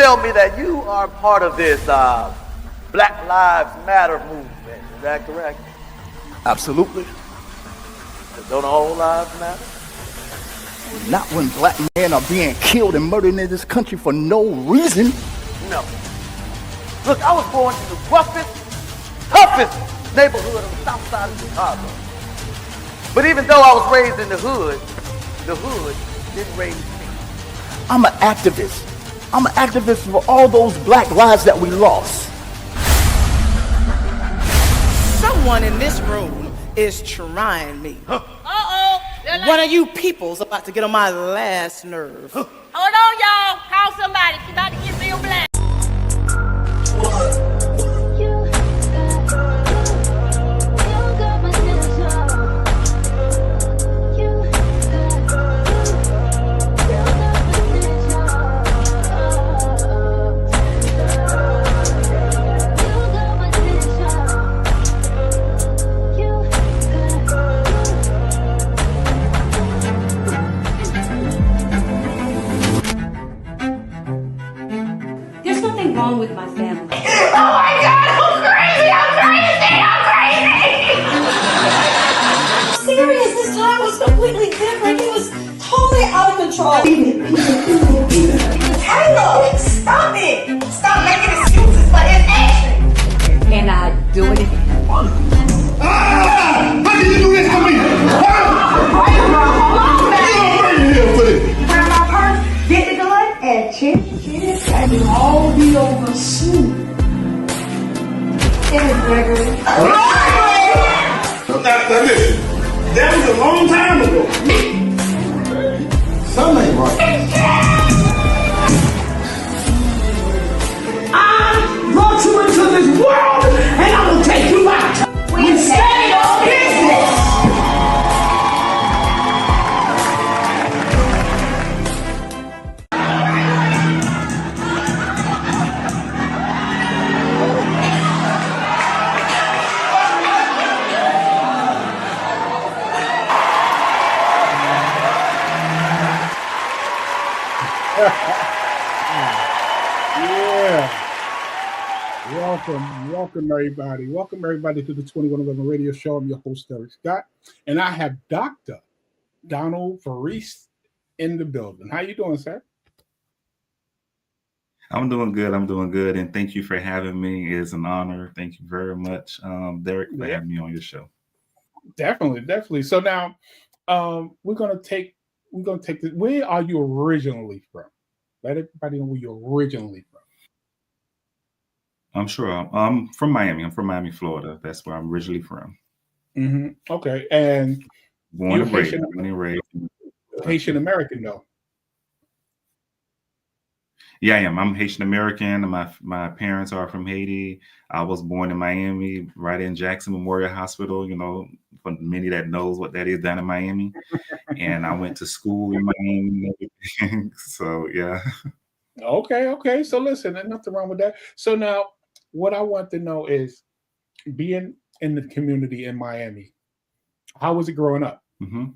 tell me that you are part of this Black Lives Matter movement. Is that correct? Absolutely. Don't all lives matter? Not when black men are being killed and murdered in this country for no reason. No. Look, I was born in the roughest, toughest neighborhood on the south side of Chicago. But even though I was raised in the hood didn't raise me. I'm an activist. I'm an activist for all those black lives that we lost. Someone in this room is trying me. Uh-oh. One of you people's about to get on my last nerve. Hold on, y'all. Call somebody. She about to get real black. Wrong with my family. Oh my God, I'm crazy! I'm serious, this time was completely different. He was totally out of control. Taylor, stop it! Stop making excuses for his action! And I do it again. How can you do this to me? Grab my purse, get the gun, and chip. And it'll all be over soon. Gregory. Now listen, that was a long time ago. Something ain't right. I brought you into this world and I will take you out. We stay on business. Welcome everybody. Welcome everybody to the 2111 radio show. I'm your host, Derrick Scott, and I have Dr. Donald Variste in the building. How you doing, sir? I'm doing good, and thank you for having me. It's an honor. Thank you very much, Derrick, for having me on your show. Definitely. So now, we're gonna take this. Where are you originally from? Let everybody know where you're originally from. I'm sure. I'm from Miami. I'm from Miami, Florida. That's where I'm originally from. Mm-hmm. Okay, and Born and raised. Haitian American, though. Yeah, I am. I'm Haitian American. My parents are from Haiti. I was born in Miami, right in Jackson Memorial Hospital. You know, for many that knows what that is down in Miami. And I went to school in Miami and everything. So yeah. Okay. So listen, there's nothing wrong with that. So now, what I want to know is, being in the community in Miami, how was it growing up? Mm-hmm.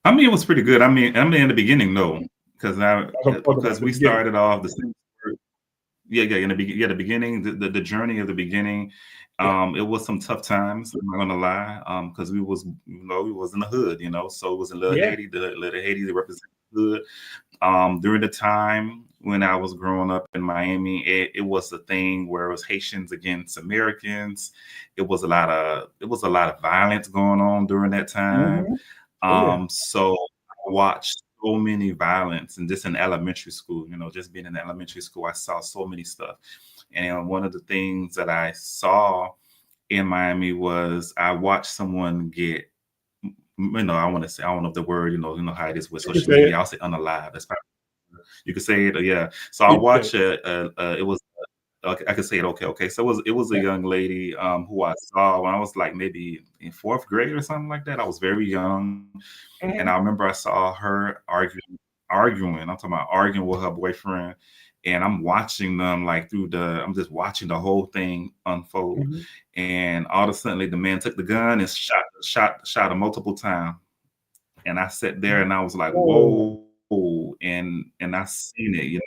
I mean, it was pretty good. I mean, in the beginning, no, because we started off the same. In the beginning, the journey of the beginning, it was some tough times. I'm not gonna lie, because we was in the hood, so it was in little Haiti, little Haiti that represented the hood. During the time when I was growing up in Miami, it was a thing where it was Haitians against Americans. It was a lot of violence going on during that time. So I watched so many violence, and just in elementary school, just being in elementary school, I saw so many stuff. And one of the things that I saw in Miami was I watched someone get, I want to say, I don't know if the word, how it is with social media. I'll say unalive. That's probably, you could say it, yeah. So I watched it was, okay, I could say it. Okay. So it was a young lady who I saw when I was like maybe in 4th grade or something like that. I was very young, and I remember I saw her arguing. I'm talking about arguing with her boyfriend, and I'm watching them I'm just watching the whole thing unfold. And all of a sudden, the man took the gun and shot her multiple times. And I sat there and I was like, whoa. and I seen it, you know.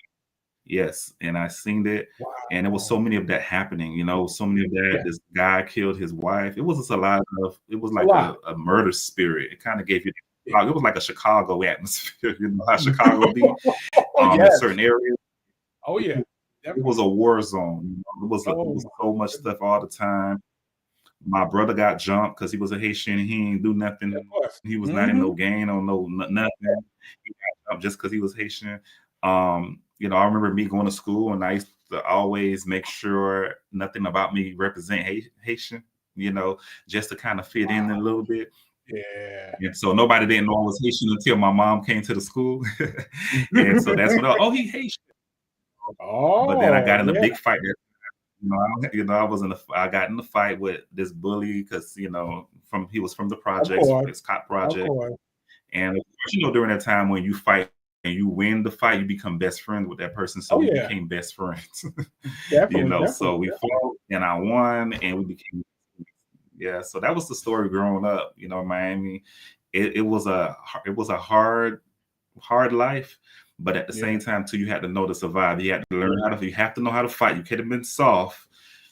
Yes, and I seen it, and there was so Wow. many of that happening, you know, so many of that. Yeah, This guy killed his wife. It was just a lot of. It was a like lot. a murder spirit. It kind of gave you. Yeah. It was like a Chicago atmosphere. You know how Chicago be Oh, in yes. certain areas. Oh, yeah. It was a Definitely. war zone. You know? It Oh, was my so much goodness. stuff all the time. My brother got jumped because he was a Haitian. He ain't do Of nothing. course. He was not in Hmm. no gang or nothing. He got jumped just because he was Haitian. You know, I remember me going to school and I used to always make sure nothing about me represent Haitian, you know, just to kind of fit in a Wow. little bit. Yeah. And so nobody didn't know I was Haitian until my mom came to the school. And so that's when, oh, he Haitian. But then I Oh, got in a yeah. big fight. I was I got in the fight with this bully because he was from the Of projects, course. it's cop Of project, course. and of course, during that time when you fight and you win the fight, you become best friends with that person. So Oh, we yeah. became best friends, Definitely. So Definitely. we Definitely. fought and I won, and we became yeah. So that was the story growing up, in Miami. It was a hard life, but at the Yeah. same time too, you had to know to survive. You had to learn you have to know how to fight. You could have been soft,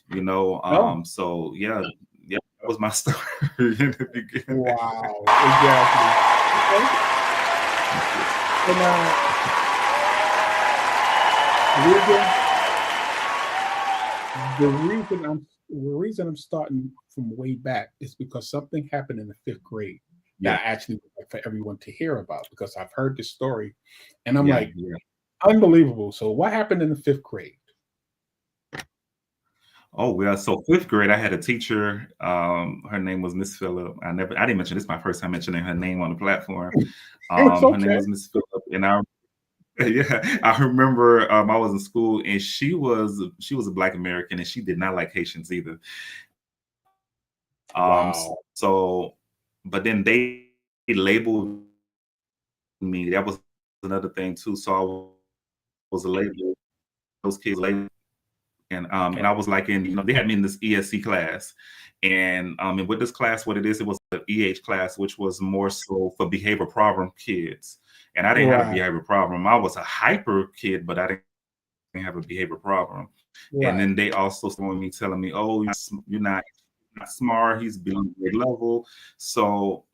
No. so yeah, that was my story in the beginning. Wow. Exactly. Okay. So now, reason, the reason I'm starting from way back is because something happened in the fifth grade Yeah, that I actually would like for everyone to hear about because I've heard this story and I'm yeah, like, yeah. unbelievable. So what happened in the fifth grade? Oh well, so fifth grade, I had a teacher. Her name was Miss Phillip. I didn't mention this. My first time mentioning her name on the platform. It's Her name okay. was Miss Phillip, and yeah, I remember I was in school, and she was a Black American, and she did not like Haitians either. Wow. So, but then they labeled me. That was another thing too. So I was a label. Those kids labeled, and I Right. was like they had me in this ESC class, and with this class, what it was an EH class, which was more so for behavior problem kids. And I didn't have a Right. behavior problem. I was a hyper kid, but I didn't have a behavior problem. And Right. then they also started me telling me, "Oh, you're not smart. He's below grade level." So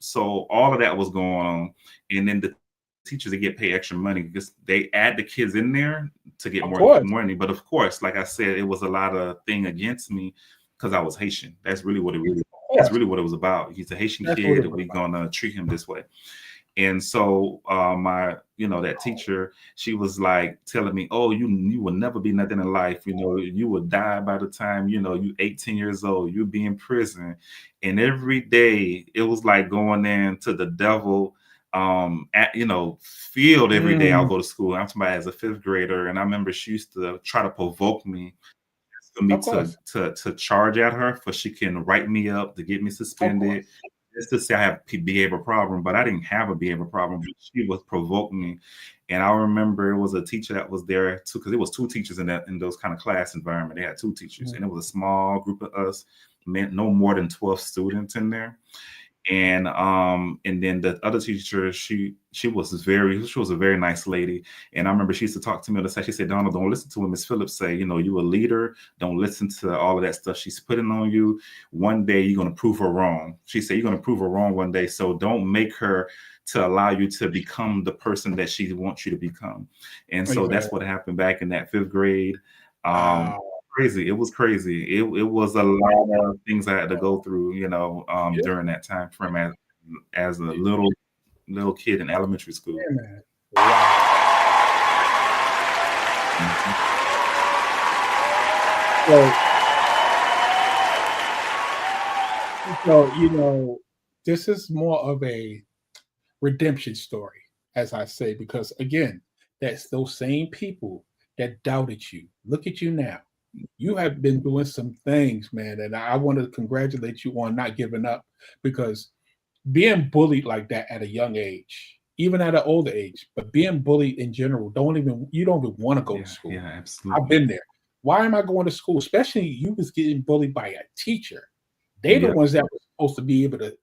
all of that was going on, and then the teachers, they get paid extra money because they add the kids in there to get Of more course. money. But of course, like I said, it was a lot of thing against me because I was Haitian. That's really what it really. Of That's course. really what it was about. He's a Haitian That's what kid, it and was we're about. gonna treat him this way. And so my, that teacher, she was like telling me, "Oh, you will never be nothing in life. You will die by the time you 18 years old. You'll be in prison." And every day it was like going into the devil field every day. I'll Mm, go to school. I'm somebody as a fifth grader, and I remember she used to try to provoke me for me of to course. to charge at her for she can write me up to get me Of suspended course. just to say I have behavior problem, but I didn't have a behavior problem. But she was provoking me, and I remember it was a teacher that was there too, because it was two teachers in those kind of class environment. They had two teachers, Mhm. and it was a small group of us, meant no more than 12 students in there. And then the other teacher, she was a very nice lady. And I remember she used to talk to me on the side. She said, "Donald, don't listen to what Miss Phillips say. You a leader. Don't listen to all of that stuff she's putting on you. One day you're gonna prove her wrong." She said, "You're gonna prove her wrong one day. So don't make her to allow you to become the person that she wants you to become." And so that's Exactly. what happened back in that fifth grade. Um, Wow. Crazy. It was crazy. It was a lot of things I had to go through, Yeah, during that time frame as a little kid in elementary school. yeah, man. Wow. Mhm. So, so this is more of a redemption story, as I say, because again, that's those same people that doubted you. Look at you now. You have been doing some things, man, and I want to congratulate you on not giving up because being bullied like that at a young age, even at an older age, but being bullied in general, you don't even want to go to Yeah, school. yeah, I've absolutely. been there. Why am I going to school? Especially you was getting bullied by a teacher. They the Yeah, ones that were supposed to be able to,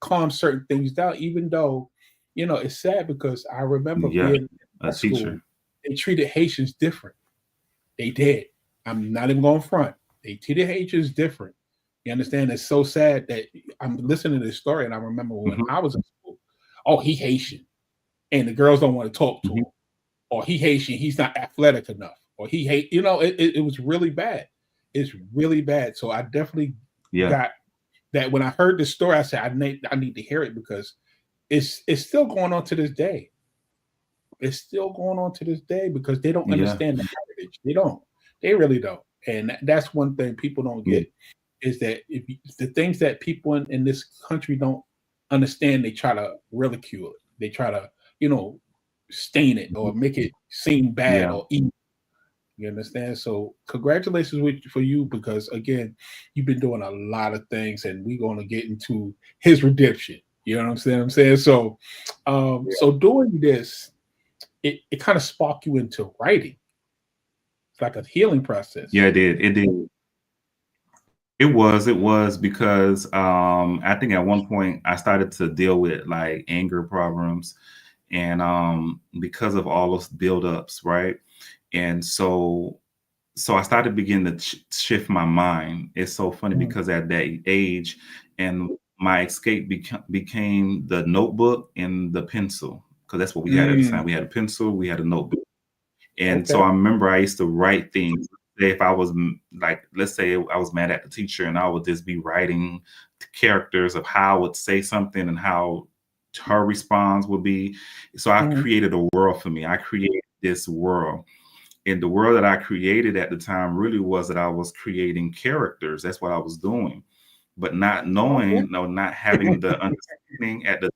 calm certain things down, even though You know, it's sad because I remember Yeah, being in a high school, teacher. they treated Haitians different. They did. I'm not even going front. They treated Haitians different. You understand? It's so sad that I'm listening to this story, and I remember when Mhm, I was in school. Oh, he Haitian, and the girls don't want to talk to mhm. him. Or he Haitian, he's not athletic enough. Or he hate. You know, it was really bad. It's really bad. So I definitely Yeah, got that when I heard this story. I said I need to hear it because it's still going on to this day. It's still going on to this day because they don't yeah, understand the heritage. They don't. They really don't. And that's one thing people don't yeah, get is that if the things that people in this country don't understand, they try to ridicule it. They try to, you know, stain it or mhm, make it seem bad yeah, or evil. You understand? So congratulations for you because again, you've been doing a lot of things, and we're going to get into his redemption. You know what I'm saying? So, so doing this, it kind of sparked you into writing. It's like a healing process. yeah. It did. It was because I think at one point I started to deal with like anger problems, and because of all those buildups, right? And so I started beginning to shift my mind. It's so funny Mm, because at that age, and my escape became the notebook and the pencil because that's what we had at the time. mm, We had a pencil, we had a notebook. And so okay. I remember I used to write things. Say if I was like, let's say I was mad at the teacher, and I would just be writing characters of how I would say something and how her response would be. So I Mhm. created a world for me. I created this world. And the world that I created at the time really was that I was creating characters. That's what I was doing. But not Okay. knowing, no, not having the understanding at the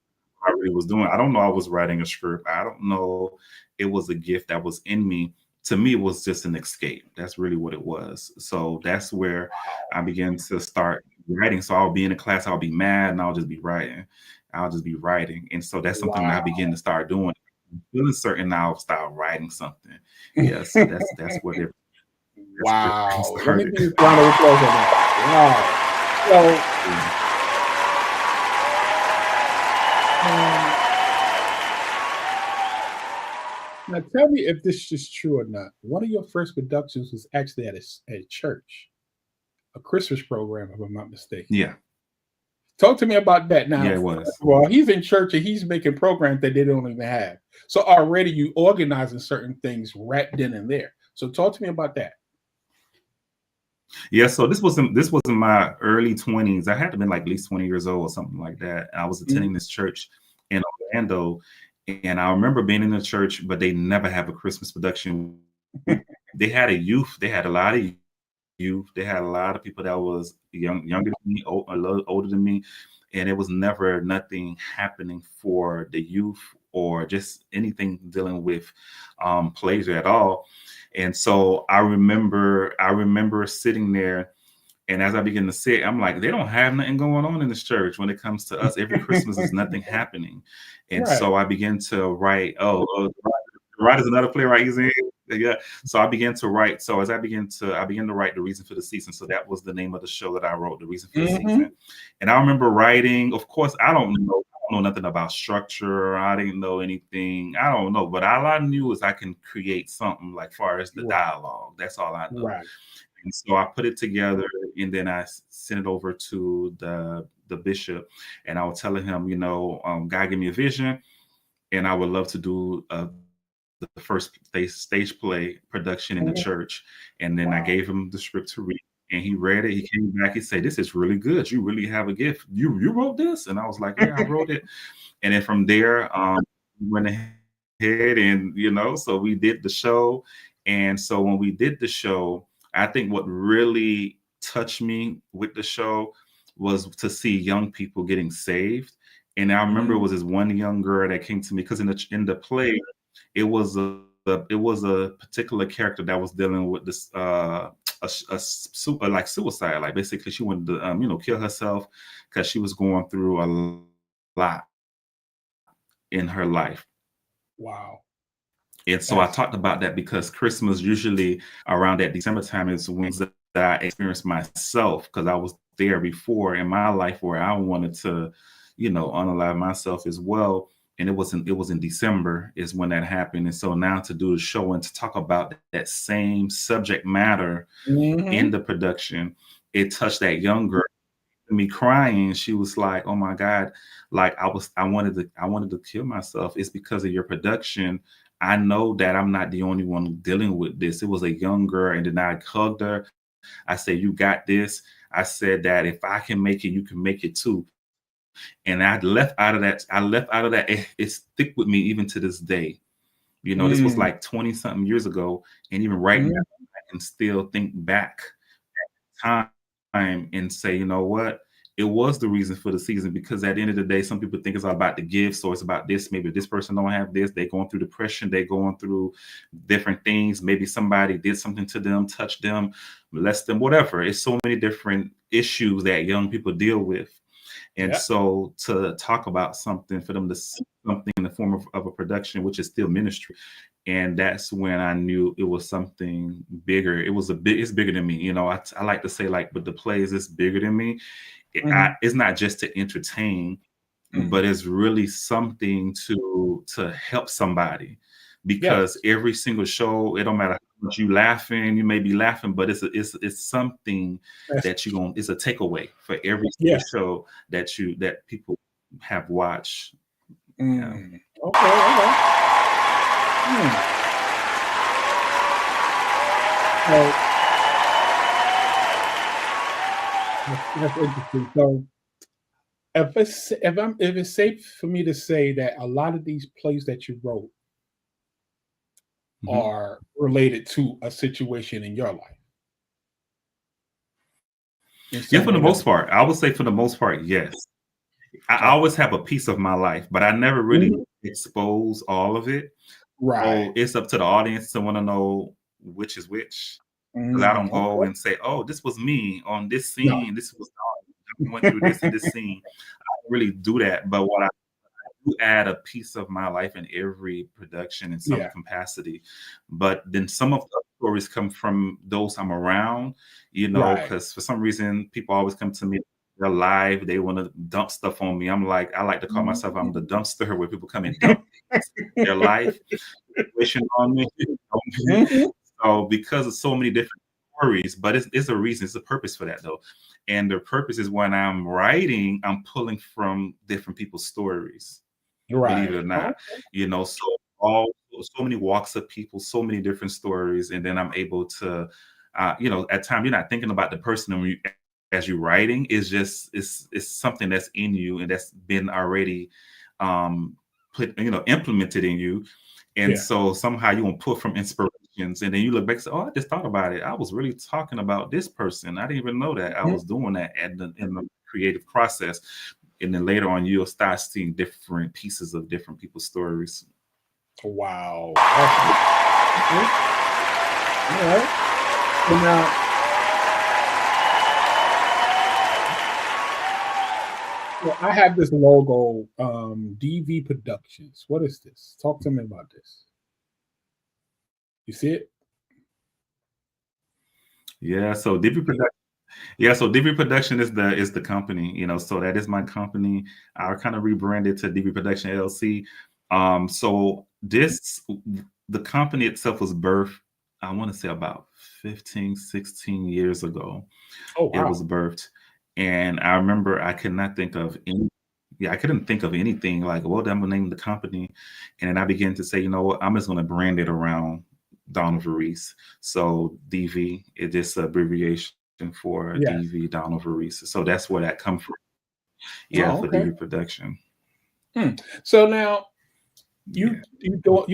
I really was doing. I don't know I was writing a script. I don't know it was a gift that was in me. To me, it was just an escape. That's really what it was. So that's where I began to start writing. So I'll be in a class, I'll be mad, and I'll just be writing. I'll just be writing. And so that's something that I Wow. began to start doing. Feeling certain now, I'll start writing something. Yeah, so that's what that's where everything Wow. Let me started. give you a round of applause on that. Wow. So now tell me if this is true or not. One of your first productions was actually at a church, a Christmas program, if I'm not mistaken. Yeah, Talk to me about that. yeah, Now, it first was. of all, he's in church and he's making programs that they don't even have. So already you organizing certain things wrapped in and there. So talk to me about that. Yeah, so this was in my early 20s. I had to been like at least 20 years old or something like that. I was Mhm. attending this church in Orlando, and I remember being in the church, but they never have a Christmas production. They had a youth. They had a lot of youth. They had a lot of people that was younger than me, a little older than me, and it was never nothing happening for the youth or just anything dealing with pleasure at all. And so I remember sitting there, and as I begin to sit, I'm like, they don't have nothing going on in this church when it comes to us. Every Christmas is nothing happening. And Right. so I begin to write, Rod is another playwright he's in. Yeah. So I began to write. So as I began to write The Reason for the Season. So that was the name of the show that I wrote, The Reason for the Mhm. Season. And I remember writing, of course, I don't know nothing about structure. I didn't know anything. I don't know. But all I knew is I can create something like far as the Right. dialogue. That's all I know. Right. And so I put it together, and then I sent it over to the bishop, and I was telling him, God gave me a vision, and I would love to do the first stage play production in the Mhm. church. And then I Wow. gave him the script to read, and he read it. He came back. He said, "This is really good. You really have a gift. You wrote this?" And I was like, "Yeah, I wrote it." And then from there, we went ahead, and so we did the show. And so when we did the show, I think what really touched me with the show was to see young people getting saved. And I remember it Mhm. was this one young girl that came to me because in the play, it was a particular character that was dealing with this like suicide. Like basically, she wanted to kill herself because she was going through a lot in her life. Wow. And so I That's talked about that because Christmas usually around that December time is when that I experienced myself because I was there before in my life where I wanted to, unalive myself as well. and it was in December is when that happened. And so now to do the show and to talk about that same subject matter in the production, it touched that young girl. Me crying, she was like, "Oh my God, like I wanted to kill myself. It's because of your production. I know that I'm not the only one dealing with this." It was a young girl, and then I hugged her. I said, "You got this." I said that if I can make it, you can make it too. And I left out of that. It stick with me even to this day. You know, this was like 20 something years ago, and even right now, I can still think back at time and say, you know what? It was the reason for the season, because at the end of the day, some people think it's all about the gifts, or it's about this. Maybe this person don't have this. They're going through depression. They're going through different things. Maybe somebody did something to them, touched them, molested them, whatever. It's so many different issues that young people deal with. And so to talk about something, for them to see something in the form of a production, which is still ministry. And that's when I knew it was something bigger. It's bigger than me. You know, I like to say, like, with the plays, it's bigger than me. It's not just to entertain, but it's really something to help somebody, because every single show, it don't matter how much you laughing, you may be laughing, but it's something that it's a takeaway for every single show that people have watched. Okay. That's interesting. So if it's safe for me to say that a lot of these plays that you wrote are related to a situation in your life. Yeah, for the most part. I would say for the most part, yes. I always have a piece of my life, but I never really expose all of it. Right. So it's up to the audience to want to know which is which. Because I don't go and say, "Oh, this was me on this scene. This was I went through this in this scene." I don't really do that. But what I do, add a piece of my life in every production in some capacity. But then some of the stories come from those I'm around, you know, because for some reason people always come to me. They're live. They want to dump stuff on me. I'm like, I like to call myself, I'm the dumpster, where people come and dump their life situation on me. So because of so many different stories, but it's a reason, it's a purpose for that though. And the purpose is, when I'm writing, I'm pulling from different people's stories. Believe it or not, you know, so many walks of people, so many different stories, and then I'm able to, you know, at times you're not thinking about the person as you're writing. It's just it's something that's in you and that's been already implemented in you. And so somehow you won't pull from inspirations, and then you look back and say, "Oh, I just thought about it. I was really talking about this person. I didn't even know that I was doing that in the creative process." And then later on, you'll start seeing different pieces of different people's stories. Wow. All right. So now, well, I have this logo, DV Productions. What is this? Talk to me about this. You see it? Yeah. So DV Production. Yeah. So DV Production is the company. You know, so that is my company. I kind of rebranded to DV Production LLC. So the company itself was birthed, I want to say about 15, 16 years ago. Oh, wow. It was birthed. And I remember I could not think of I couldn't think of anything like, well, I'm gonna name the company. And then I began to say, you know what, I'm just gonna brand it around Donald Variste. So DV is just an abbreviation for DV, Donald Variste. So that's where that comes from. Yeah, for DV Production. So now you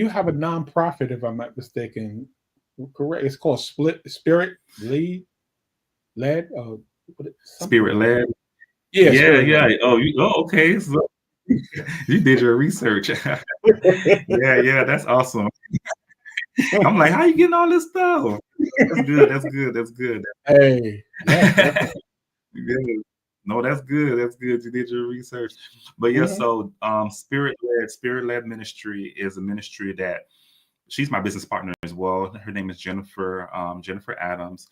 have a nonprofit, if I'm not mistaken. Correct. It's called Spirit Led. Spirit Led. Yeah. Oh, okay. So you did your research. yeah, that's awesome. I'm like, how you getting all this stuff? That's good. Hey. Good. No, that's good. You did your research. But yeah, so Spirit Led Ministry is a ministry that she's my business partner as well. Her name is Jennifer Adams.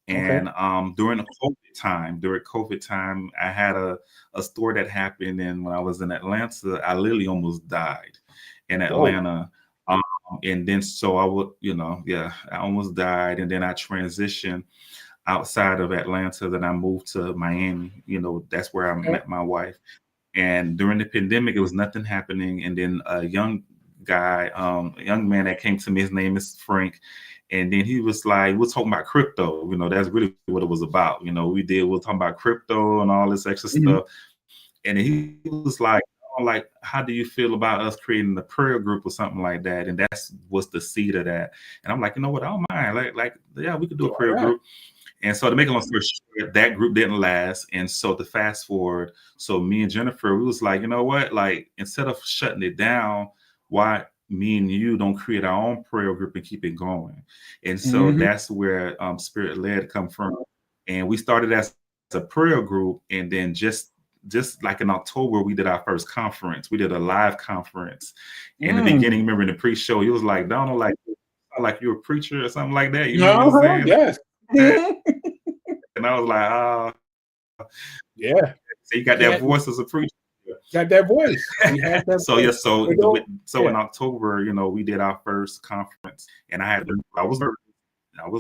And during COVID time, I had a story that happened, and when I was in Atlanta, I literally almost died in Atlanta. And then so I would, I almost died, and then I transitioned outside of Atlanta. Then I moved to Miami. That's where I met my wife. And during the pandemic, it was nothing happening. And then a young man that came to me, his name is Frank. And then he was like, we're talking about crypto. That's really what it was about. We were talking about crypto and all this extra stuff. And then he was like, how do you feel about us creating a prayer group or something like that? And that's what's the seed of that. And I'm like, you know what? I don't mind. Yeah, we could do a prayer group. And so to make a long story short, that group didn't last. And so to fast forward, so me and Jennifer, we was like, you know what? Instead of shutting it down, why me and you don't create our own prayer group and keep it going? And so that's where Spirit Led come from. And we started as a prayer group. And then just like in October, we did our first conference. We did a live conference. In the beginning, remember in the pre-show, he was like, Donald, like you're a preacher or something like that. You know what I'm saying? Yes. And I was like, yeah. So you got that voice as a preacher. Got that voice. So in October, we did our first conference, and I was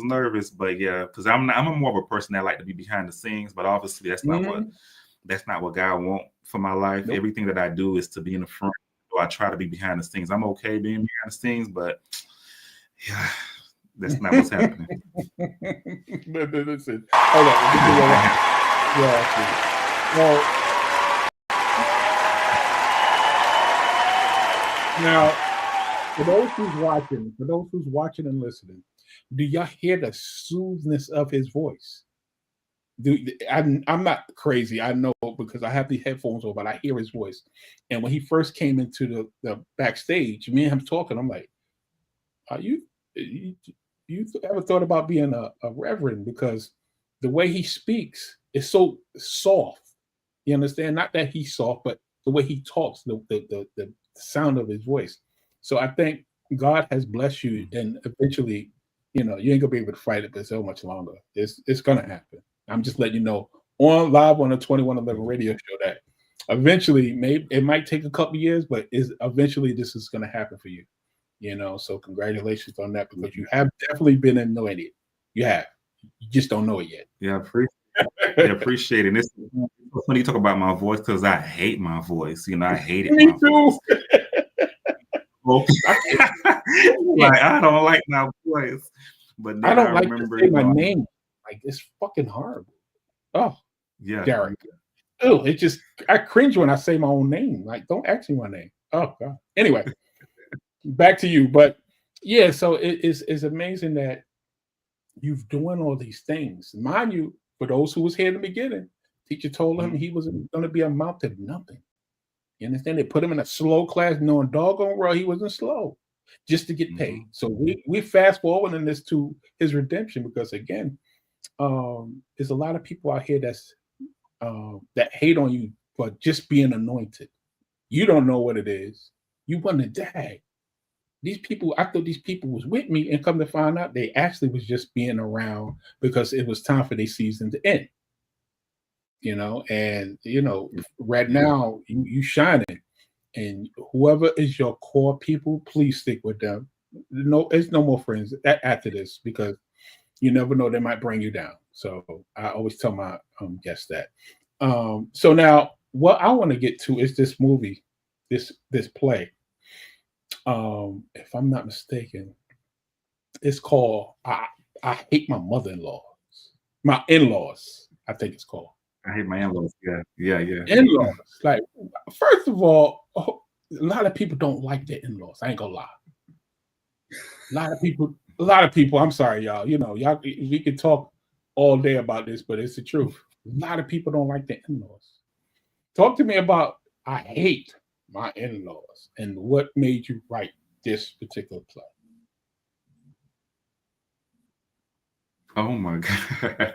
nervous, but yeah, because I'm more of a person that like to be behind the scenes, but obviously that's not what God wants for my life. Nope. Everything that I do is to be in the front. So I try to be behind the scenes. I'm okay being behind the scenes, but yeah, that's not what's happening. Listen, hold on. Well, now, for those who's watching and listening, do y'all hear the soothness of his voice? I'm not crazy. I know because I have the headphones on, but I hear his voice. And when he first came into the backstage, me and him talking, I'm like, are you ever thought about being a reverend? Because the way he speaks is so soft. You understand? Not that he's soft, but the way he talks, the sound of his voice. So I think God has blessed you, and eventually, you ain't gonna be able to fight it for so much longer. It's gonna happen. I'm just letting you know live on the 2111 radio show that eventually, maybe it might take a couple years, but eventually this is gonna happen for you. So congratulations on that, because you have definitely been anointed. You have. You just don't know it yet. Yeah, appreciate it. It's funny you talk about my voice, because I hate my voice. I hate it. Me too. I don't like my voice. But then I don't like remember, to say my name. It's fucking horrible. Oh, yeah, Derrick. Oh, I cringe when I say my own name. Don't ask me my name. Oh God. Anyway, back to you. But yeah, so it's amazing that you've doing all these things. Mind you, for those who was here in the beginning, teacher told him he was going to be a mouth of nothing. You understand? They put him in a slow class, knowing doggone well he wasn't slow, just to get paid. So we fast forwarding this to his redemption, because again, there's a lot of people out here that hate on you for just being anointed. You don't know what it is. You want to die. These people, I thought these people was with me, and come to find out they actually was just being around because it was time for their season to end. Right now you shining, and whoever is your core people, please stick with them. No, it's no more friends after this, because you never know, they might bring you down. So I always tell my guests that. So now what I want to get to is this movie, this play. If I'm not mistaken, it's called I Hate My Mother-in-Laws. My in-laws, I think it's called. I hate my in-laws. Yeah. In-laws. First of all, a lot of people don't like their in-laws. I ain't gonna lie. A lot of people, I'm sorry, y'all. Y'all, we can talk all day about this, but it's the truth. A lot of people don't like their in-laws. Talk to me about I hate my in-laws, and what made you write this particular play? Oh my God.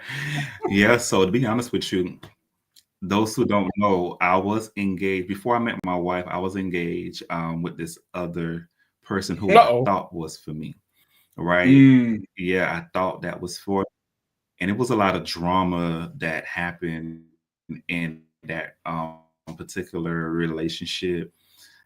Yeah, so to be honest with you, those who don't know, I was engaged before I met my wife. I was engaged with this other person who I thought was for me. Right? Yeah, I thought that was for and it was a lot of drama that happened in that particular relationship.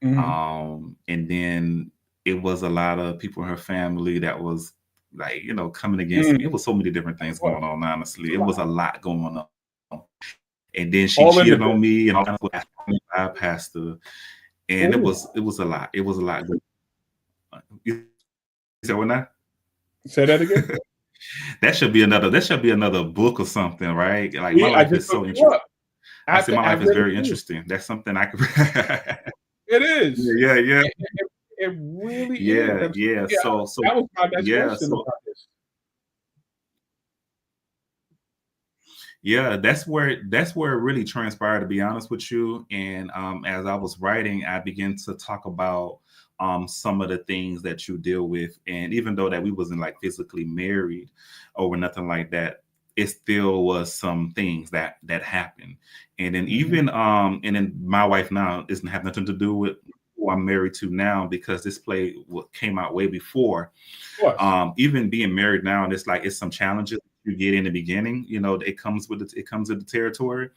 Mhm. And then it was a lot of people in her family that was like, coming against me. Mhm. It was so many different things What? going on, It's honestly. a It lot. was a lot going on. And then she All in the cheated on business. me and all kinds of stuff. I pastor. And Ooh. it was a lot. It was a lot. You said what now? Say that again? That should be another book or something, right? Like my Yeah, I life just is so looked you interesting. up. I said my I life is really very do. interesting. That's something I could It is. Yeah, yeah. It really is. Yeah, yeah. Yeah, So that was my next yeah, question so about this. yeah, that's where it really transpired, to be honest with you. And as I was writing, I began to talk about some of the things that you deal with. And even though that we wasn't like physically married or nothing like that, it still was some things that happened. And then Mhm. even my wife now doesn't have nothing to do with who I'm married to now, because this play came out way before. Of course. Even being married now, and it's some challenges you get in the beginning. It comes with the territory.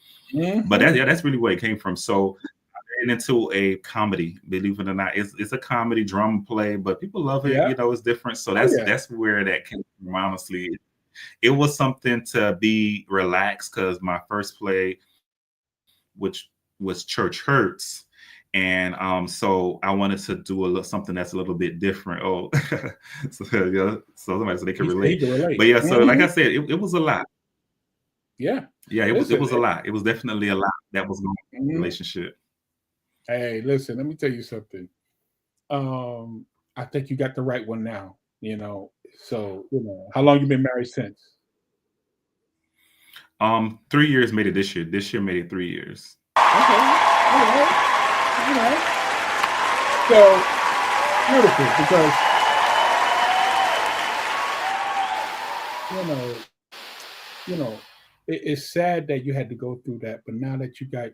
But Mhm. that's really where it came from. So I ran into a comedy, believe it or not. It's a comedy drama play, but people love it. Yeah. It's different. So Oh, that's yeah. that's where that came from. Honestly, it was something to be relaxed, because my first play, which was Church Hurts. And so I wanted to do something that's a little bit different. Oh, so yeah, so somebody so they can He relate. can relate. But yeah, so like I Mhm. said, it was a lot. Yeah. Yeah, it Listen, was a lot. It was definitely a lot that was going on in the mhm. relationship. Hey, listen, let me tell you something. Um, I think you got the right one now, So, how long you been married since? 3 years made it this year. This year made it 3 years. Okay. All right. All right. So beautiful because you know, you know, it's sad that you had to go through that, but now that you got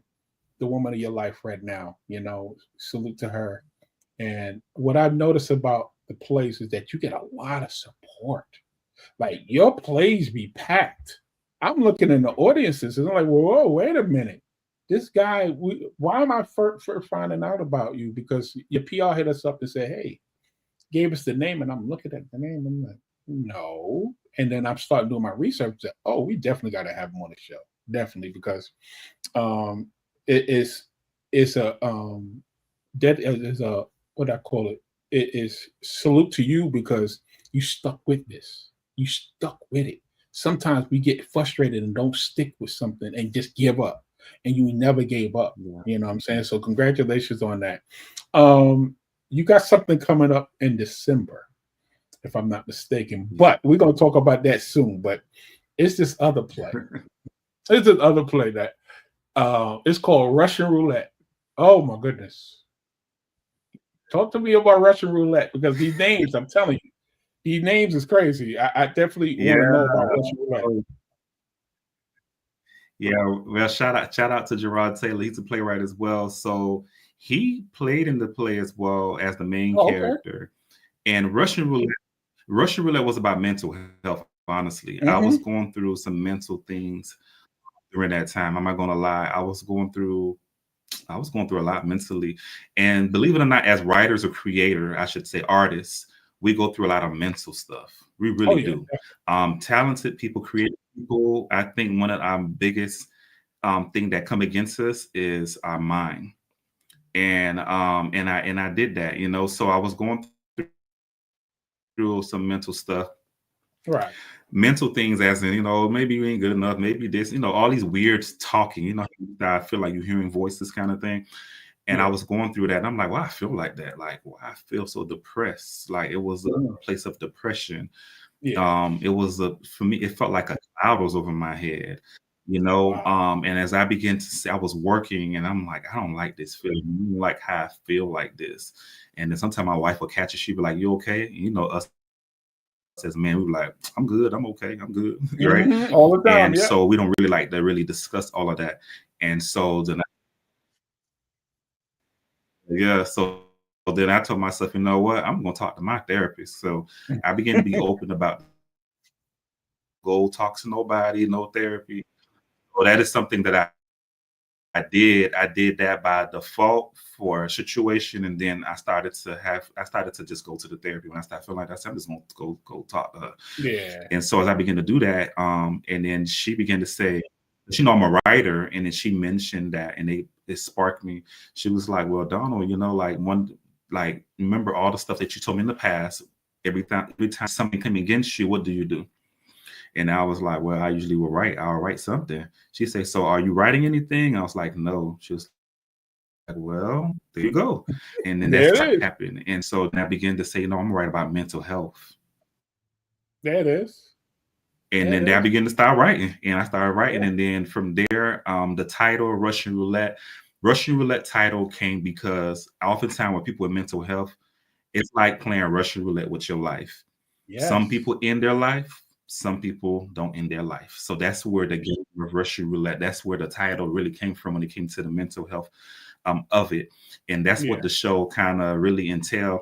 the woman of your life right now, salute to her. And what I've noticed about the plays is that you get a lot of support. Like your plays be packed. I'm looking in the audiences and I'm like, whoa, wait a minute. This guy, why am I first finding out about you? Because your PR hit us up and said, hey, gave us the name, and I'm looking at the name. I'm like, no. And then I'm starting doing my research. That, oh, we definitely got to have him on the show, definitely, because um, it is it's a that is a what I call it. It is salute to you because you stuck with this. You stuck with it. Sometimes we get frustrated and don't stick with something and just give up. And you never gave up. Yeah. You know what I'm saying? So congratulations on that. Um, you got something coming up in December, if I'm not mistaken. But we're gonna talk about that soon. But it's this other play. It's this other play that it's called Russian Roulette. Oh my goodness. Talk to me about Russian Roulette because these names, I'm telling you, these names is crazy. I definitely want to Yeah. know about Russian Roulette. Yeah. Well, shout out to Gerard Taylor. He's a playwright as well. So he played in the play as well as the main Oh, okay. character. And Russian Roulette was about mental health, honestly. I was Mm-hmm. going through some mental things during that time. I'm not gonna lie. I was going through a lot mentally. And believe it or not, as writers or creator, I should say artists, we go through a lot of mental stuff. We Oh really yeah. do. Talented people, creative people, I think one of our biggest thing that come against us is our mind. And I did that, so I was going through some mental stuff, Right. mental things, as in, maybe you ain't good enough, maybe this, all these weird talking, that I feel like you're hearing voices kind of thing. And I Yeah. was going through that. And I'm like, why I feel like that? Like, why I feel so depressed? Like it was a Mhm. place of depression. Yeah. It was for me, it felt like a cloud was over my head, Wow. and as I began to see, I was working and I'm like, I don't like this feeling. I don't like how I feel like this. And then sometimes my wife will catch it. She'd be like, you okay? And, us as men, we were like, I'm good, I'm okay, I'm good. Right. Mm-hmm. All the time. And Yeah. so we don't really like to really discuss all of that. And so then yeah, so then I told myself, you know what, I'm gonna talk to my therapist. So I began to be open about go talk to nobody, no therapy. So that is something that I did. I did that by default for a situation, and then I started to just go to the therapy when I started feeling like that. I'm just gonna go talk to her. Yeah. And so as I began to do that, and then she began to say, I'm a writer, and then she mentioned that, and it sparked me. She was like, "Well, Donald, remember all the stuff that you told me in the past. Every time something came against you, what do you do?" And I was like, "Well, I usually will write. I'll write something." She said, "So are you writing anything?" I was like, "No." She was like, "Well, there you go." And then that's what happened. And so then I began to say, "No, I'm gonna write about mental health." There it is. And then I began to start writing, and I started writing. And then from there, the title Russian Roulette title came because oftentimes with people with mental health, it's like playing Russian roulette with your life. Yes. Some people end their life, some people don't end their life. So that's where the game of Russian roulette, that's where the title really came from when it came to the mental health of it. And that's what the show kind of really entailed.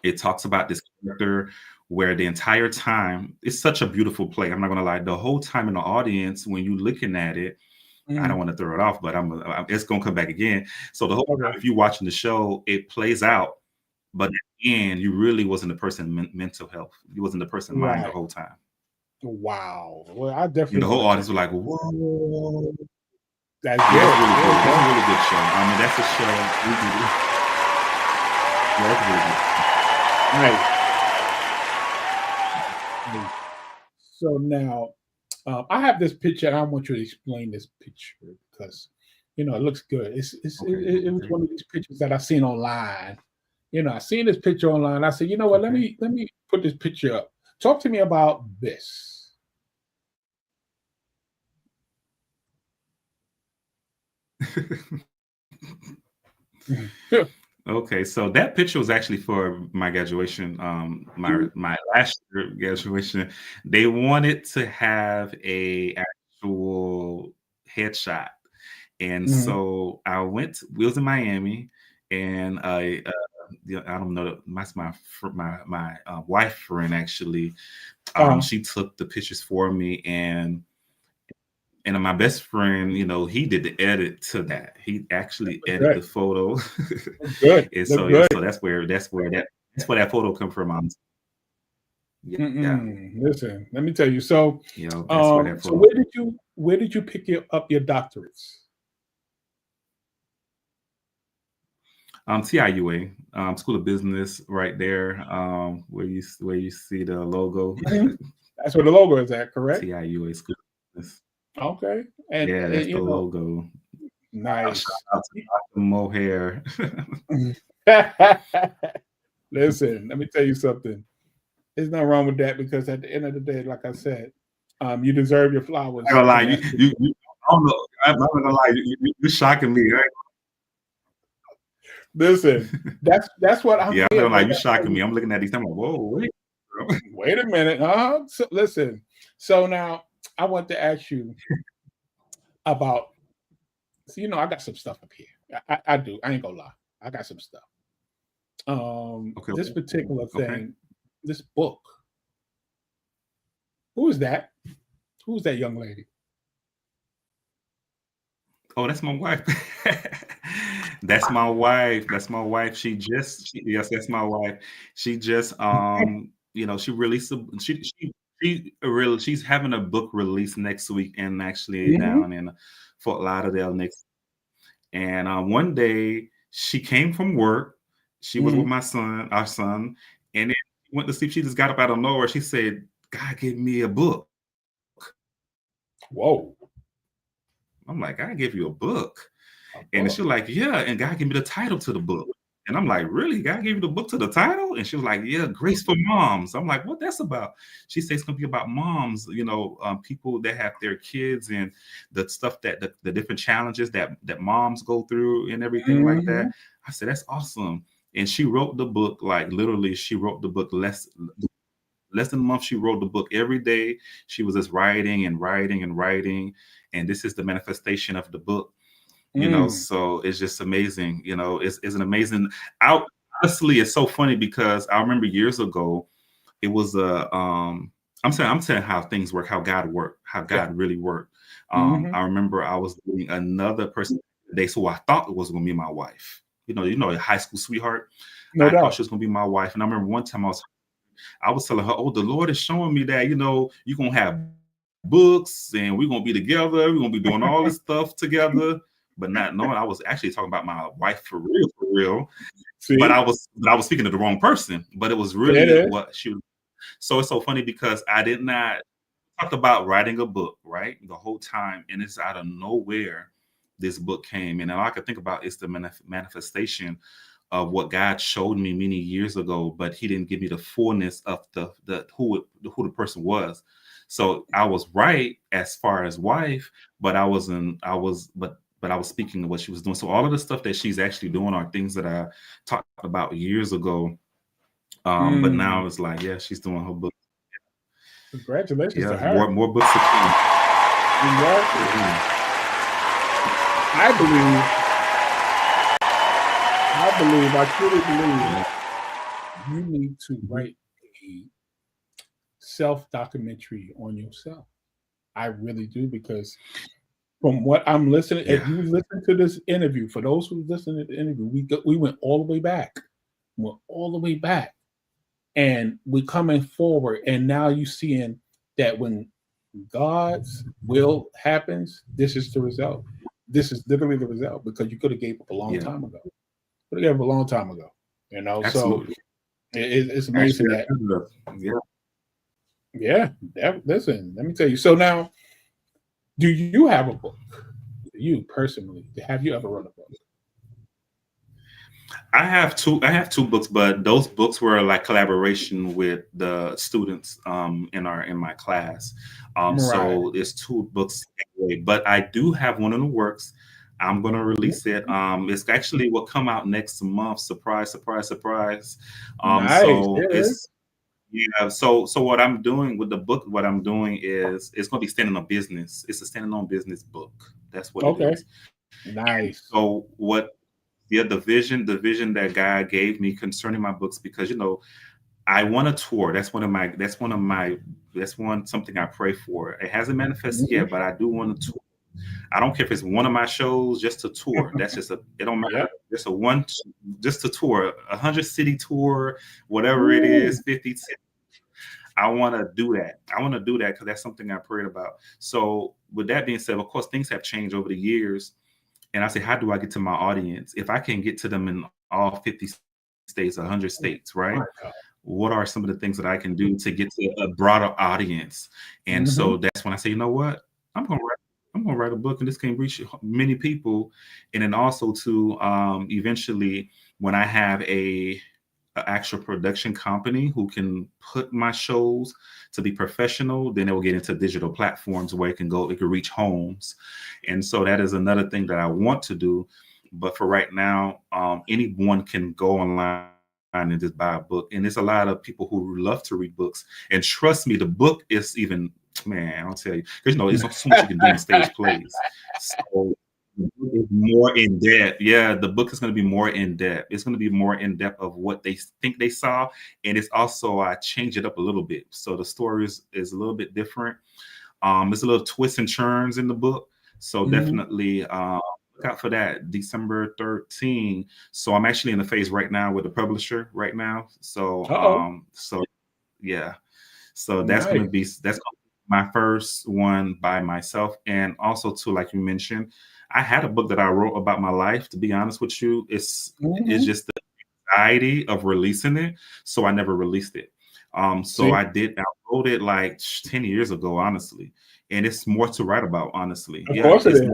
It talks about this character where the entire time, it's such a beautiful play. I'm not gonna lie, the whole time in the audience, when you're looking at it, I don't want to throw it off, but it's gonna come back again. So the whole time, if you're watching the show, it plays out, but at the end, you really wasn't the person mental health. You wasn't the person mind the whole time. Wow. Well, I definitely. The whole audience was like, "Whoa." That's good. That's really good. That's a really good show. I mean, that's a show. That's really good. Right. So now, I have this picture, and I want you to explain this picture because, it looks good. It was one of these pictures that I seen online. I seen this picture online. I said, you know what? Let me put this picture up. Talk to me about this. Okay, so that picture was actually for my graduation, my last year graduation. They wanted to have a actual headshot, and so we was in Miami, and I don't know, that's my wife friend actually. She took the pictures for me, and my best friend, he did the edit to that. He actually edited the photo. Good. And so that's where that photo come from. Listen, let me tell you. So, that's where that photo. So where did you pick up your doctorates? TIUA, School of Business, right there, where you see the logo. That's where the logo is at, correct? TIUA School of Business. Okay. And that's the logo. Nice. Shout out to Dr. Mohair. Listen, let me tell you something. There's nothing wrong with that because at the end of the day, like I said, you deserve your flowers. I'm gonna lie, I don't know. I'm not gonna lie, you're shocking me, right? Listen, that's what I'm. Yeah, I'm gonna lie, you're shocking me. I'm looking at these. I'm like, whoa, wait a minute. So, listen. So now I want to ask you about. So, I got some stuff up here. I do. I ain't gonna lie. I got some stuff. This particular thing, this book. Who is that? Who's that young lady? Oh, that's my wife. That's my wife. That's my wife. Yes, that's my wife. She just she released she's having a book release next week, and actually down in Fort Lauderdale next. And one day she came from work. She was with our son, and then she went to sleep. She just got up out of nowhere. She said, "God gave me a book." Whoa. I'm like, "God gave you a book?" And she was like, "Yeah," and God gave me the title to the book. And I'm like, "Really? God gave you the book to the title?" And she was like, "Yeah, Grace for Moms." I'm like, "What that's about?" She says it's gonna be about moms, people that have their kids and the stuff that the different challenges that moms go through and everything like that. I said, "That's awesome." And she wrote the book, like literally, she wrote the book less than a month. She wrote the book every day. She was just writing and writing and writing. And this is the manifestation of the book. So it's just amazing. It's an amazing honestly, it's so funny because I remember years ago, it was I'm saying how things work, how God worked, how God really worked. I remember I was dating another person today, so I thought it was gonna be my wife. A high school sweetheart. No I thought doubt. she was gonna be my wife, and I remember one time I was telling her, "Oh, the Lord is showing me that you're gonna have books, and we're gonna be together. We're gonna be doing all this stuff together." But not knowing I was actually talking about my wife for real, for real. See, But I was speaking to the wrong person. But it was there it really is. what she was. So it's so funny because I did not talk about writing a book, right? The whole time, and it's out of nowhere this book came. And all I could think about is the manifestation of what God showed me many years ago, but He didn't give me the fullness of who the person was. So I was right as far as wife, but I wasn't. But I was speaking to what she was doing. So all of the stuff that she's actually doing are things that I talked about years ago. But now it's like, yeah, she's doing her book. Congratulations to Yeah, her. more books to come. I truly believe you need to write a self-documentary on yourself. I really do, because from what I'm listening, if you listen to this interview, for those who listen to the interview, we went all the way back. And we coming forward, and now you seeing that when God's will happens, this is the result. This is literally the result, because you could have gave up a long time ago. Could have gave up a long time ago. Absolutely. So it's amazing listen, let me tell you. So now, do you have a book? You personally, have you ever wrote a book? I have two books, but those books were like collaboration with the students in my class. So it's two books anyway, but I do have one in the works. I'm gonna release it. It's actually will come out next month. Surprise, surprise, surprise. Nice. So it's so what I'm doing with the book, what I'm doing is it's gonna be standing on business. It's a standing on business book. That's what it is. Nice. So the vision that God gave me concerning my books, because I want a tour. That's something I pray for. It hasn't manifested yet, but I do want a tour. I don't care if it's one of my shows, just a tour. That's just it don't matter. Just a tour, 100-city tour, whatever it is, 50 cities. I want to do that. Because that's something I prayed about. So with that being said, of course, things have changed over the years. And I say, how do I get to my audience? If I can get to them in all 50 states, 100 states, right? What are some of the things that I can do to get to a broader audience? And so that's when I say, you know what? I'm gonna write a book, and this can reach many people. And then also to eventually, when I have a actual production company who can put my shows to be professional, then it will get into digital platforms where it can reach homes. And so that is another thing that I want to do. But for right now, anyone can go online and just buy a book. And there's a lot of people who love to read books. And trust me, the book is even, man, I'll tell you, because there's so much you can do in stage plays. So the book is more in depth. Yeah, the book is going to be more in depth. It's going to be more in depth of what they think they saw, and it's also I change it up a little bit, so the story is a little bit different. There's a little twists and turns in the book, so definitely look out for that. December 13. So I'm actually in the phase right now with the publisher right now. So yeah, so that's going to be my first one by myself, and also too, like you mentioned, I had a book that I wrote about my life. To be honest with you, it's just the anxiety of releasing it, so I never released it. So I wrote it like 10 years ago, honestly, and it's more to write about, honestly. Of course it is.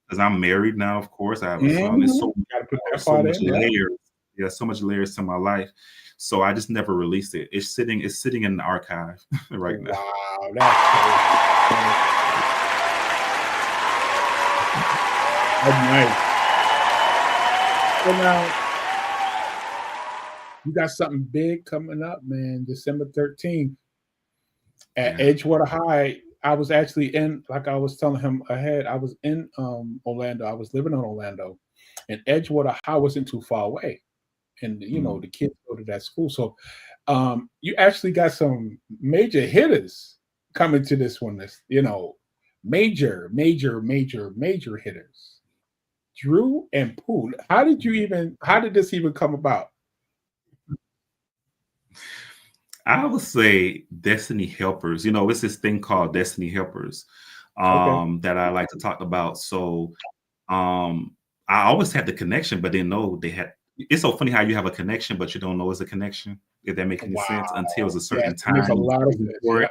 Because I'm married now, of course. I have a son. There's so much layers. Yeah, so much layers to my life. So I just never released it. It's sitting in the archive right now. Wow, that's nice. So now you got something big coming up, man. December 13th at Edgewater High. I was actually in, like I was telling him ahead, I was in Orlando. I was living in Orlando, and Edgewater High wasn't too far away. And the kids go to that school. So You actually got some major hitters coming to this one. This, major hitters. Drew and Pooh. How did this even come about? I would say destiny helpers. It's this thing called destiny helpers that I like to talk about. So I always had the connection, but didn't know they had. It's so funny how you have a connection, but you don't know it's a connection, if that makes any sense, until it's a certain time. There's a lot of this.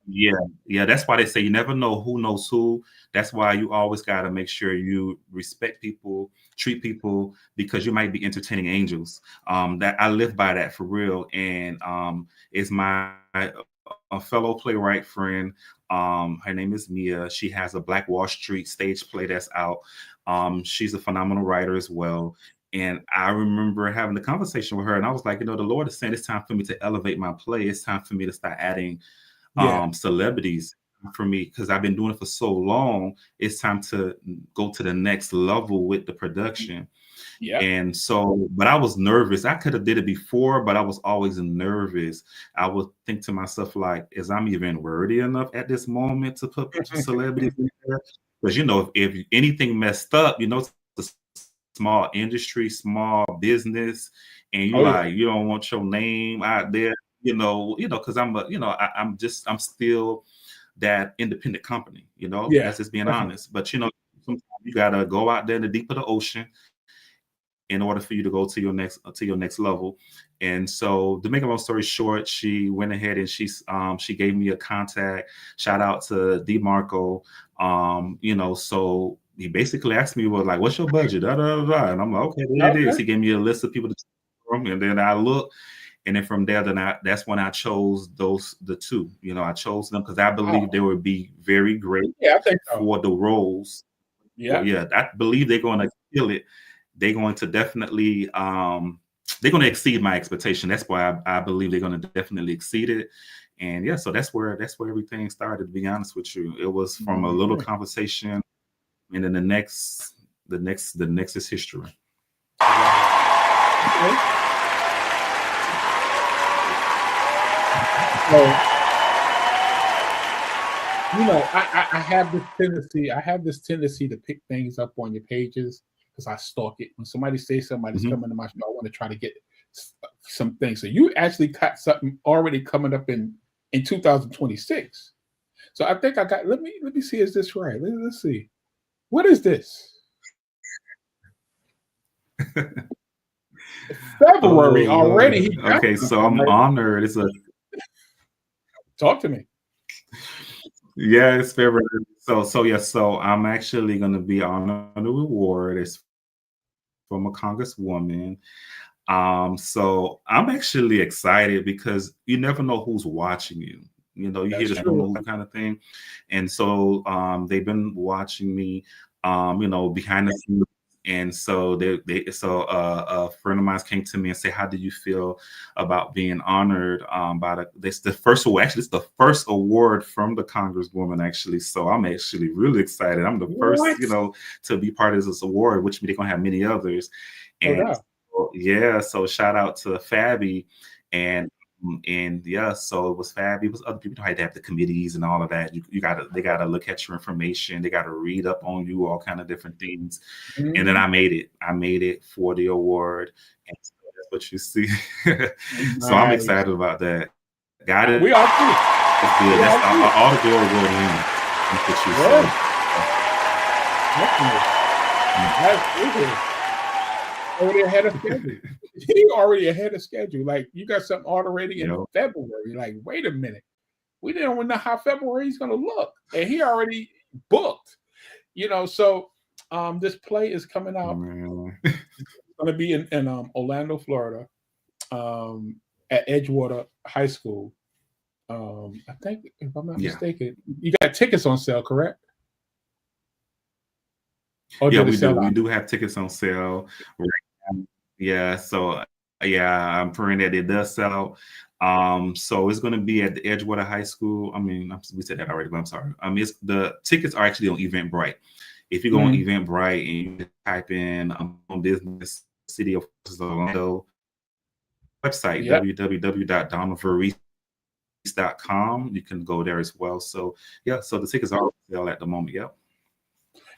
Yeah. That's why they say you never know who knows who. That's why you always got to make sure you respect people, treat people, because you might be entertaining angels. That I live by that for real. And it's a fellow playwright friend. Her name is Mia. She has a Black Wall Street stage play that's out. She's a phenomenal writer as well. And I remember having the conversation with her, and I was like, the Lord is saying it's time for me to elevate my play. It's time for me to start adding celebrities for me, because I've been doing it for so long. It's time to go to the next level with the production. Yeah. And so, but I was nervous. I could have did it before, but I was always nervous. I would think to myself, like, is I'm even worthy enough at this moment to put celebrities in there? Because if anything messed up, it's a small industry, small business, and you don't want your name out there. Because I'm still that independent company, that's just being honest. But sometimes you gotta go out there in the deep of the ocean in order for you to go to your next level. And so, to make a long story short, she went ahead and she gave me a contact. Shout out to DeMarco. So he basically asked me, well, like, what's your budget? Da, da, da, da. And I'm like, okay, there it is. He gave me a list of people to choose from, and then I looked. And then from there, that's when I chose the two. I chose them because I believe they would be very great for the roles. Yeah, I believe they're going to kill it. They're going to definitely they're going to exceed my expectation. That's why I believe they're going to definitely exceed it. And so that's where everything started. To be honest with you, it was from a little conversation, and then the next is history. Okay. So, I have this tendency to pick things up on your pages because I stalk it. When somebody says somebody's coming to my show, I want to try to get some things. So you actually got something already coming up in 2026. So I think I got. Let me see. Is this right? Let's see. What is this? February already. Okay, so I'm honored. Talk to me. Yeah, it's February. So I'm actually going to be honored with an award. It's from a congresswoman. So I'm actually excited because you never know who's watching you. You hear this kind of thing. And so they've been watching me, behind the scenes. And so a friend of mine came to me and said, how do you feel about being honored by it's the first award from the congresswoman, actually. So I'm actually really excited. I'm the first, to be part of this award, which they're going to have many others. And so shout out to Fabi so it was Fab. It was other people. Had to have the committees and all of that. They gotta look at your information. They gotta read up on you, all kind of different things. Mm-hmm. And then I made it for the award, and so that's what you see. Nice. So I'm excited about that. Got it. We are too. That's good. That's all the glory go to him. That's what you said. That's already ahead of schedule. He already ahead of schedule. Like, you got something already in February. Like, wait a minute. We didn't know how February is going to look. And he already booked. So this play is coming out. It's going to be in Orlando, Florida, at Edgewater High School. I think, if I'm not mistaken, you got tickets on sale, correct? Yeah, we do. We do have tickets on sale right now. Yeah, so I'm praying that it does sell out. So it's going to be at the Edgewater High School. I mean, we said that already, but I'm sorry. The tickets are actually on Eventbrite. If you go on Eventbrite and you type in on business city of Orlando, website, Yep. www.donaldvariste.com. You can go there as well. So yeah, so the tickets are on sale at the moment. Yep.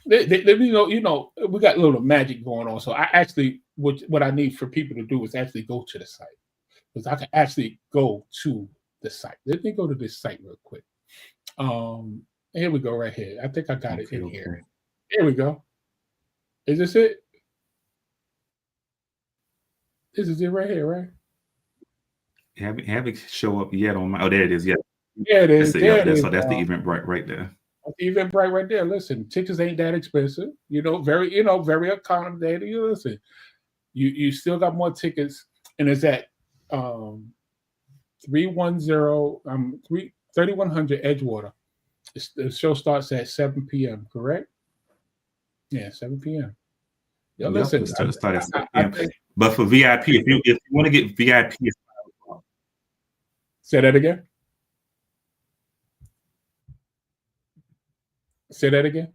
You know, we got a little magic going on. So I actually, what I need for people to do is actually go to the site, because I can actually go to the site. Let me go to this site real quick. Here we go, right here. I think I got it in here. Here we go. Is this it? This is it right here, right? Have it show up yet on my? Oh, there it is. Yeah, there it is. So that's the Eventbrite right there. Eventbrite right there. Listen, tickets ain't that expensive. You know, very accommodating. You listen, you still got more tickets, and it's at 3100 Edgewater. The show starts at 7 p.m. Correct? Yeah, 7 p.m. Yo, listen, At 7 p.m. But for VIP, if you want to get VIP, it's 5 o'clock. Say that again. Say that again.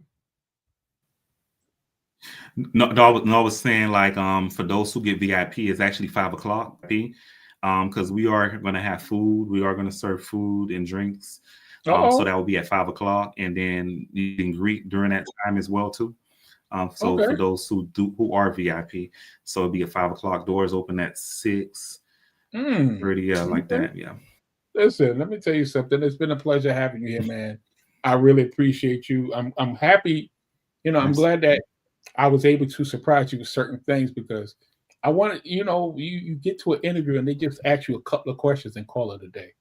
No, I was saying, like, for those who get VIP, it's actually 5 o'clock. Because we are going to have food. We are going to serve food and drinks. So that will be at 5 o'clock, and then you can greet during that time as well too. For those who are VIP, so it'll be at 5 o'clock. Doors open at 6:30, like that. Yeah. Listen, let me tell you something. It's been a pleasure having you here, man. I really appreciate you. I'm happy. You know, I'm glad that I was able to surprise you with certain things, because I wanted, you get to an interview and they just ask you a couple of questions and call it a day.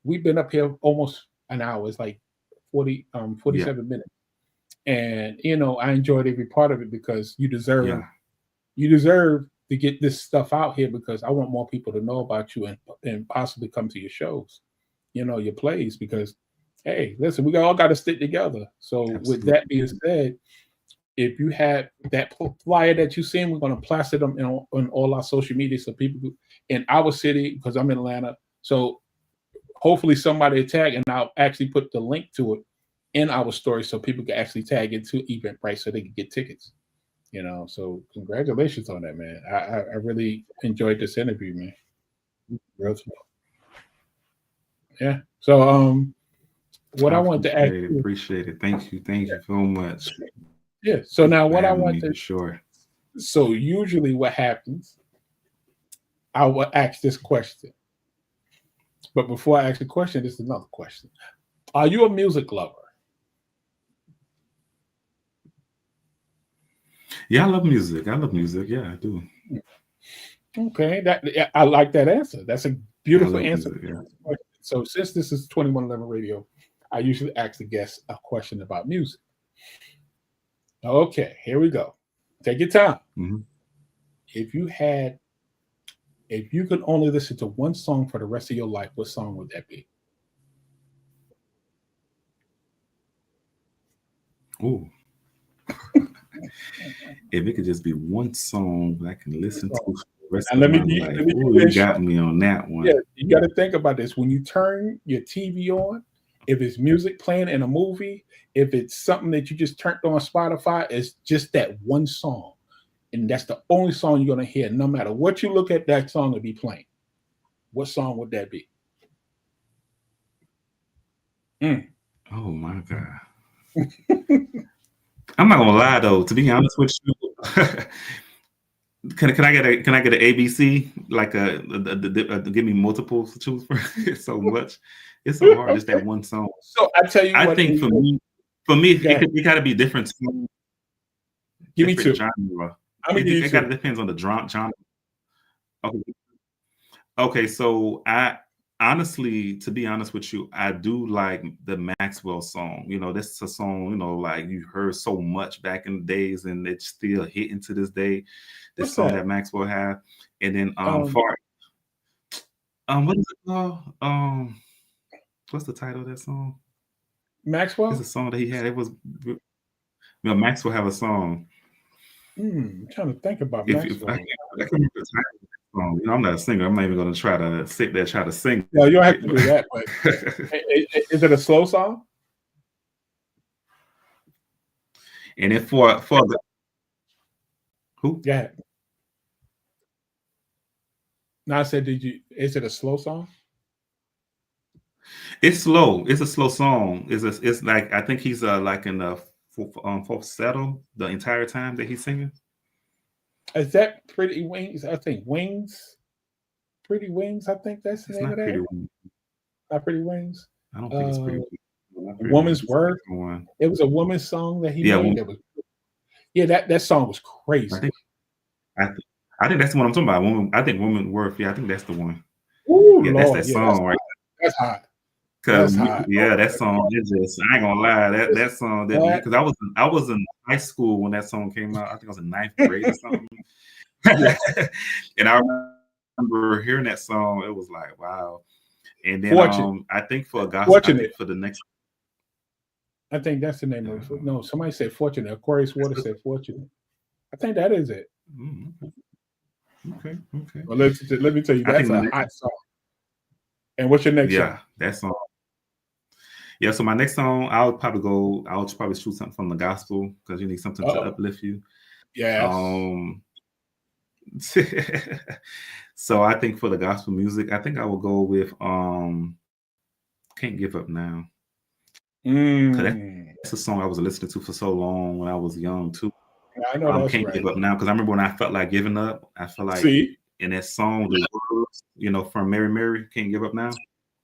We've been up here almost an hour. It's like 47 minutes. And, I enjoyed every part of it, because you deserve to get this stuff out here, because I want more people to know about you and possibly come to your shows, your plays, because, hey, listen, we all got to stick together. So with that being said, if you have that flyer that you seen, we're going to plaster them on all our social media, so people in our city, because I'm in Atlanta. So hopefully somebody will tag, and I'll actually put the link to it in our story, so people can actually tag into Eventbrite so they can get tickets. So congratulations on that, man. I really enjoyed this interview, man. Real talk. Yeah. So what I wanted to ask you, appreciate it. Thank you so much. Yeah. So now what I want to sure. So usually what happens, I will ask this question. But before I ask the question, this is another question. Are you a music lover? Yeah, I love music. Yeah, I do. Okay, I like that answer. That's a beautiful answer. Music, yeah. So since this is 2111 Radio, I usually ask the guests a question about music. Okay, here we go. Take your time. Mm-hmm. If you could only listen to one song for the rest of your life, what song would that be? Ooh. If it could just be one song that I can listen to for the rest of my life. You got me on that one. Yeah, you got to think about this. When you turn your TV on, if it's music playing in a movie, if it's something that you just turned on Spotify, it's just that one song. And that's the only song you're going to hear. No matter what you look at, that song will be playing. What song would that be? Oh, my God. I'm not gonna lie though. To be honest with you, can I get an ABC, like give me multiples to choose from? It's so much. It's so hard. Just that one song. So I tell you, I think for me, it got to be different. Give me two. Genre. It got to depends on the genre. Okay. So honestly, to be honest with you, I do like the Maxwell song. This is a song, like you heard so much back in the days, and it's still hitting to this day. This song that Maxwell had. And then what is it called? What's the title of that song? Maxwell? It's a song that he had. It was Maxwell have a song. I'm trying to think about Maxwell. I can't remember the title. I'm not a singer. I'm not even going to try to sit there try to sing. No, you don't have to do that. But is it a slow song? And then for the who? Yeah. Now I said, is it a slow song? It's slow. It's a slow song. It's like, I think he's like in the falsetto the entire time that he's singing. Is that Pretty Wings? I think Wings. Pretty Wings. I think that's the name of that. Pretty Wings. Not Pretty Wings. I don't think it's Pretty Wings. Woman's Worth. It was a woman's song that he made. That song was crazy. I think that's the one I'm talking about. I think Woman's Worth. Yeah, I think that's the one. Ooh, yeah, Lord, that's that song right. That's hot. Cause that song is just, I ain't gonna lie, that song, because I was in high school when that song came out. I think I was in 9th grade or something. And I remember hearing that song. It was like, wow. And then I think for a gospel, for the next, I think that's the name of it. No, somebody said Fortunate. Aquarius Water said Fortunate. I think that is it. Okay. Well, let me tell you, that's a hot song. And what's your next song? Yeah, that song. Yeah, so my next song, I'll probably shoot something from the gospel, because you need something to uplift you. Yeah. So I think for the gospel music, I think I will go with Can't Give Up Now. That's a song I was listening to for so long when I was young too. Yeah, I know that's Can't right. Give Up Now, because I remember when I felt like giving up, I felt like in that song, the words, from Mary, Can't Give Up Now.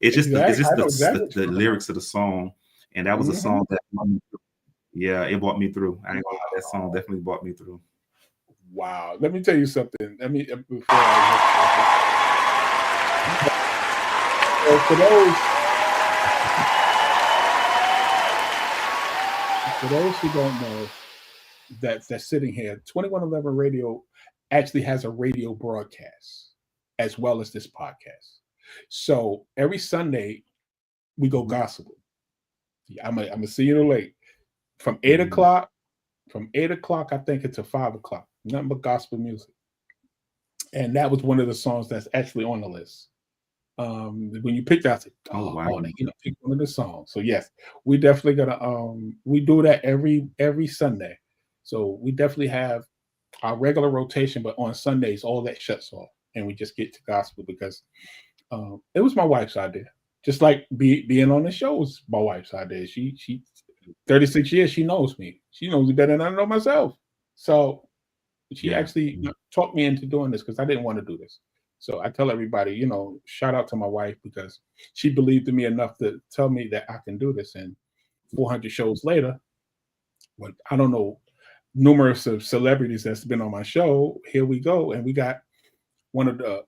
It's just the lyrics of the song, and that was a song that it brought me through. I ain't gonna lie, that song definitely brought me through. Wow. Let me tell you something. For those who don't know, that's sitting here, 2111 Radio actually has a radio broadcast as well as this podcast. So every Sunday we go gospel. I'm gonna see you late from 8 o'clock. From 8 o'clock, I think, until 5 o'clock. Nothing but gospel music. And that was one of the songs that's actually on the list. When you picked out, wow, pick one of the songs. So yes, we definitely gonna we do that every Sunday. So we definitely have our regular rotation, but on Sundays, all that shuts off, and we just get to gospel because it was my wife's idea. Just like being on the show was my wife's idea. She 36 years, she knows me. She knows me better than I know myself. So she actually talked me into doing this because I didn't want to do this. So I tell everybody, shout out to my wife because she believed in me enough to tell me that I can do this. And 400 shows later, I don't know, numerous of celebrities that's been on my show, here we go. And we got one of the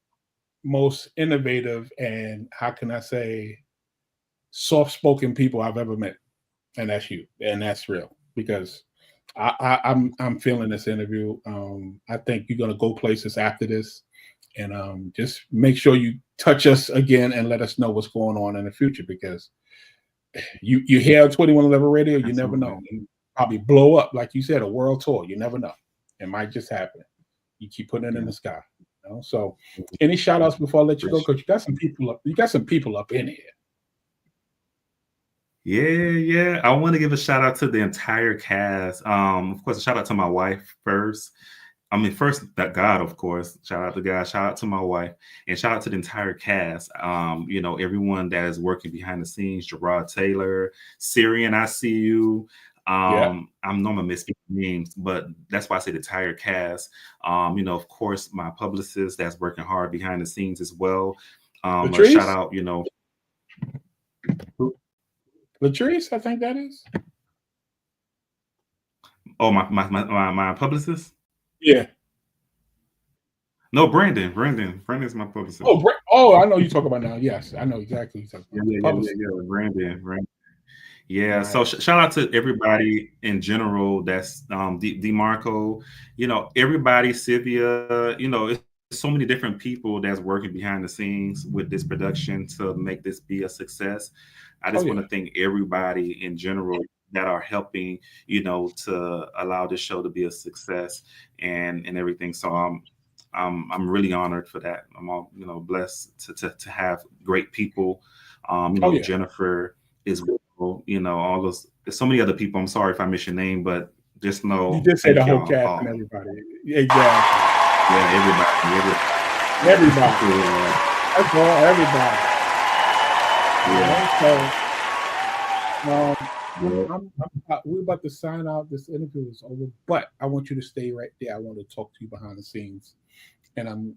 most innovative and, how can I say, soft-spoken people I've ever met. And that's you. And that's real because I'm feeling this interview. I think you're going to go places after this. And just make sure you touch us again and let us know what's going on in the future because you hear 2111 Radio, you never know. You probably blow up, like you said, a world tour. You never know. It might just happen. You keep putting it in the sky. So any shout outs before I let you go? Because you got some people up in here. Yeah. I want to give a shout out to the entire cast. Of course, a shout out to my wife first. First, that God, of course. Shout out to God. Shout out to my wife, and shout out to the entire cast. Everyone that is working behind the scenes. Gerard Taylor, Syrian, I see you. I'm normal missing names, but that's why I say the entire cast. Of course, my publicist that's working hard behind the scenes as well. Shout out, Latrice, I think that is. Oh, my publicist. Yeah. No, Brandon. Brandon's my publicist. I know you talk about now. Yes, I know exactly what you're talking about. Yeah. Brandon. Yeah. Right. So shout out to everybody in general. That's DeMarco. Everybody, Sylvia. It's so many different people that's working behind the scenes with this production to make this be a success. I just want to thank everybody in general that are helping, to allow this show to be a success and everything. So I'm really honored for that. I'm all, blessed to have great people. Jennifer is, all those. There's so many other people. I'm sorry if I miss your name, but just know you did say the whole cast and everybody. Exactly. Yeah, everybody. Everybody. That's all. Everybody. We're about to sign out. This interview is over, but I want you to stay right there. I want to talk to you behind the scenes, and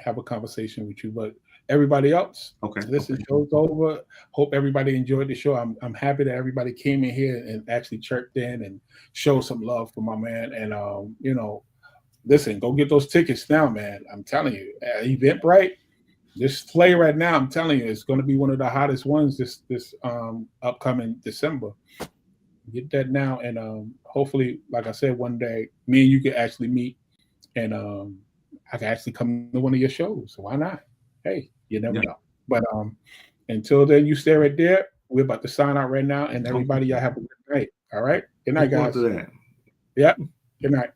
have a conversation with you. But everybody else, listen, show's over. Hope everybody enjoyed the show. I'm happy that everybody came in here and actually chirped in and showed some love for my man. And listen, go get those tickets now, man. I'm telling you, Eventbrite. This play right now, I'm telling you, it's going to be one of the hottest ones this upcoming December. Get that now, and hopefully, like I said, one day me and you can actually meet, and I can actually come to one of your shows. So why not? Hey, you never know. But until then, you stay right there. We're about to sign out right now, and everybody, y'all have a good night. All right, good night, guys. Yeah, good night.